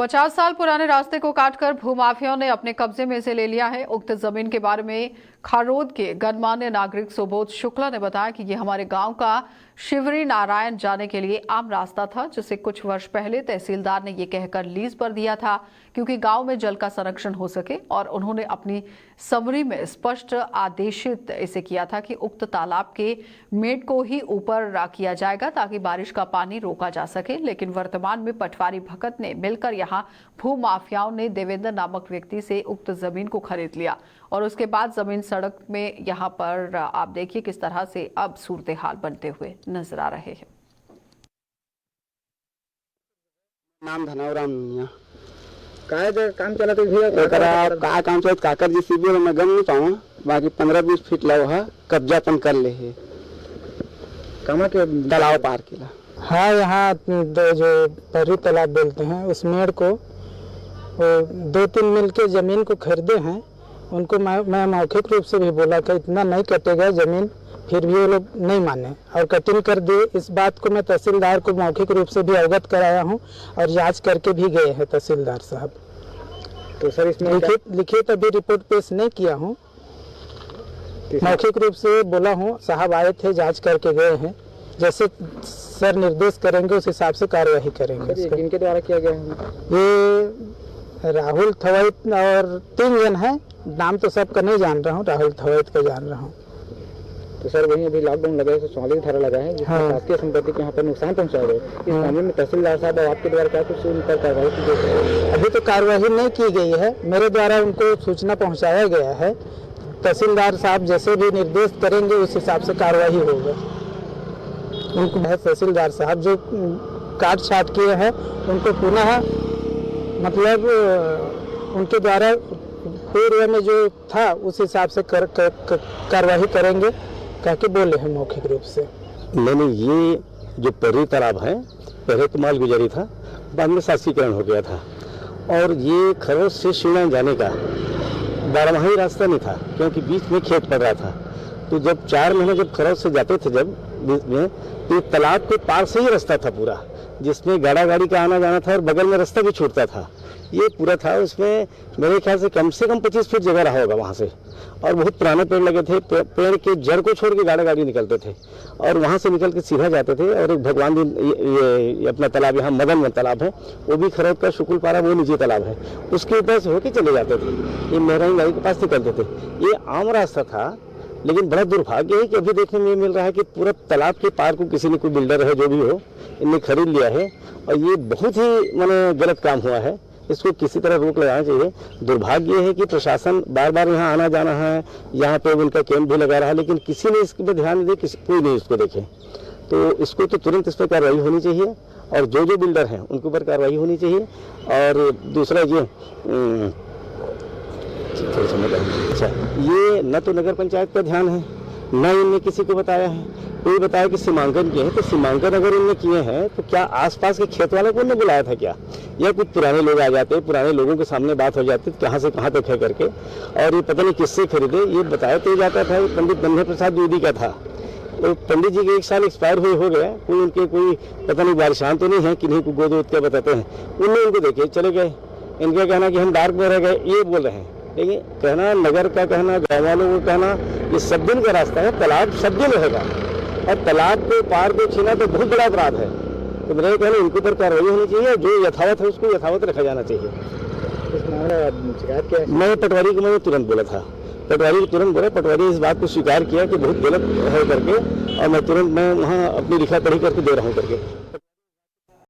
50 साल पुराने रास्ते को काटकर भूमाफियाओं ने अपने कब्जे में इसे ले लिया है। उक्त जमीन के बारे में खारोद के गणमान्य नागरिक सुबोध शुक्ला ने बताया कि यह हमारे गांव का शिवरी नारायण जाने के लिए आम रास्ता था, जिसे कुछ वर्ष पहले तहसीलदार ने यह कहकर लीज पर दिया था क्योंकि गांव में जल का संरक्षण हो सके, और उन्होंने अपनी समरी में स्पष्ट आदेशित इसे किया था कि उक्त तालाब के मेड को ही ऊपर किया जाएगा ताकि बारिश का पानी रोका जा सके। लेकिन वर्तमान में पटवारी भगत ने मिलकर यहाँ भू माफियाओं ने देवेंद्र नामक व्यक्ति से उक्त जमीन को खरीद लिया और उसके बाद जमीन सड़क में यहाँ पर आप देखिए किस तरह से अब सूरत हाल बनते हुए नजर आ रहे हैं। नाम धनावराम मिया काय काम चला तो भैया का काम चलत काकर जी सीबी में गम नहीं पाऊँ, बाकी 15-20 फीट लव है कब्जा तन कर ले है कमा के तालाब पार किला। हाँ, यहाँ जो परी तालाब बोलते हैं उस मेड़ को 2-3 मिल के जमीन को खरीदे हैं। उनको मैं मौखिक रूप से भी बोला कि इतना नहीं कटेगा जमीन, फिर भी वो लोग नहीं माने और कटिंग कर दिए। इस बात को मैं तहसीलदार को मौखिक रूप से भी अवगत कराया हूँ और जांच करके भी गए हैं तहसीलदार साहब। तो सर इसमें लिखित अभी रिपोर्ट पेश नहीं किया हूँ, मौखिक रूप से बोला हूँ। साहब आए थे, जांच करके गए हैं, जैसे सर निर्देश करेंगे उस हिसाब से कार्यवाही करेंगे। इनके द्वारा किया गया है ये राहुल थवैत और 3 जन हैं, नाम तो सबका नहीं जान रहा हूँ, राहुल थवैत का जान रहा हूँ। तो सर वहीं अभी लॉकडाउन लगा है, 44 धारा लगा है जिसमें शासकीय संपत्ति के यहाँ पर नुकसान पहुँचाया गया। इस मामले में तहसीलदार साहब और आपके द्वारा क्या कुछ उन पर कार्रवाई की गई? अभी तो कार्रवाई नहीं की गई है, मेरे द्वारा उनको सूचना पहुँचाया गया है। तहसीलदार साहब जैसे भी निर्देश करेंगे उस हिसाब से कार्रवाई होगा। उनको तहसीलदार साहब जो काट छाट किए हैं उनको पुनः मतलब उनके द्वारा पूर्व में जो था उस हिसाब से कार्रवाई करेंगे, कह के बोले हैं मौखिक रूप से। मैंने ये जो परी तालाब है पहले तो माल गुजारी था, बाद में शासकीकरण हो गया था, और ये खरोज से शिवना जाने का 12माही रास्ता नहीं था क्योंकि बीच में खेत पड़ रहा था। तो जब 4 महीने जब खरोज से जाते थे जब बीच में, तो तालाब के पार से ही रास्ता था पूरा, जिसमें गाड़ी का आना जाना था और बगल में रास्ता भी छूटता था। ये पूरा था, उसमें मेरे ख्याल से कम 25 फीट जगह रहा होगा वहाँ से, और बहुत पुराने पेड़ लगे थे। पेड़ के जड़ को छोड़ के गाड़ी निकलते थे और वहाँ से निकल के सीधा जाते थे। और एक भगवान ये अपना तालाब यहाँ मदन तालाब है, वो भी खरोद का शुकुल पारा वो निजी तालाब है, उसके ऊपर से होके चले जाते थे। ये मेहरानी गाड़ी के पास निकलते थे। ये आम रास्ता था, लेकिन बड़ा दुर्भाग्य है कि अभी देखने में मिल रहा है कि पूरा तालाब के पार को किसी ने, कोई बिल्डर है जो भी हो, इनने खरीद लिया है और ये बहुत ही माने गलत काम हुआ है। इसको किसी तरह रोक लगाना चाहिए। दुर्भाग्य है कि प्रशासन बार बार यहाँ आना जाना है, यहाँ पे उनका कैंप भी लगा रहा है, लेकिन किसी ने इस पर ध्यान नहीं दिया, कोई नहीं इसको देखे। तो इसको तो तुरंत इस पर कार्रवाई होनी चाहिए और जो बिल्डर हैं उनके ऊपर कार्रवाई होनी चाहिए। और दूसरा ये अच्छा, ये न तो नगर पंचायत का ध्यान है, न इनने किसी को बताया है। कोई बताया कि सीमांकन किए हैं, तो सीमांकन अगर इनने किए हैं तो क्या आसपास के खेत वालों को इन्होंने बुलाया था क्या, या कुछ पुराने लोग आ जाते, पुराने लोगों के सामने बात हो जाती कहाँ से कहाँ तक है करके, और ये पता नहीं किससे खरीदे। ये बताया तो जाता था पंडित बन्ने प्रसाद द्विवेदी का था। तो पंडित जी के 1 साल एक्सपायर हुए हो गया, कोई उनके कोई पता नहीं बारिशान तो नहीं है, किन्हीं को गोद क्या बताते हैं, उनने उनको देखे चले गए। इनका कहना कि हम डार्क में रह गए, ये बोल रहे हैं। लेकिन कहना नगर का कहना, गाँव वालों को कहना, ये सब दिन का रास्ता है, तालाब सब दिन रहेगा और तालाब को पार को छीना तो बहुत बड़ा अपराध है। तो मेरा कहना इनके ऊपर कार्रवाई होनी चाहिए, जो यथावत है उसको यथावत रखा जाना चाहिए। इस मामले शिकायत क्या है? मैं पटवारी को तुरंत बोला था, पटवारी को तुरंत बोला, पटवारी इस बात को स्वीकार किया कि बहुत गलत है करके, और मैं तुरंत वहाँ अपनी लिखा पढ़ी करके दे रहा हूँ करके।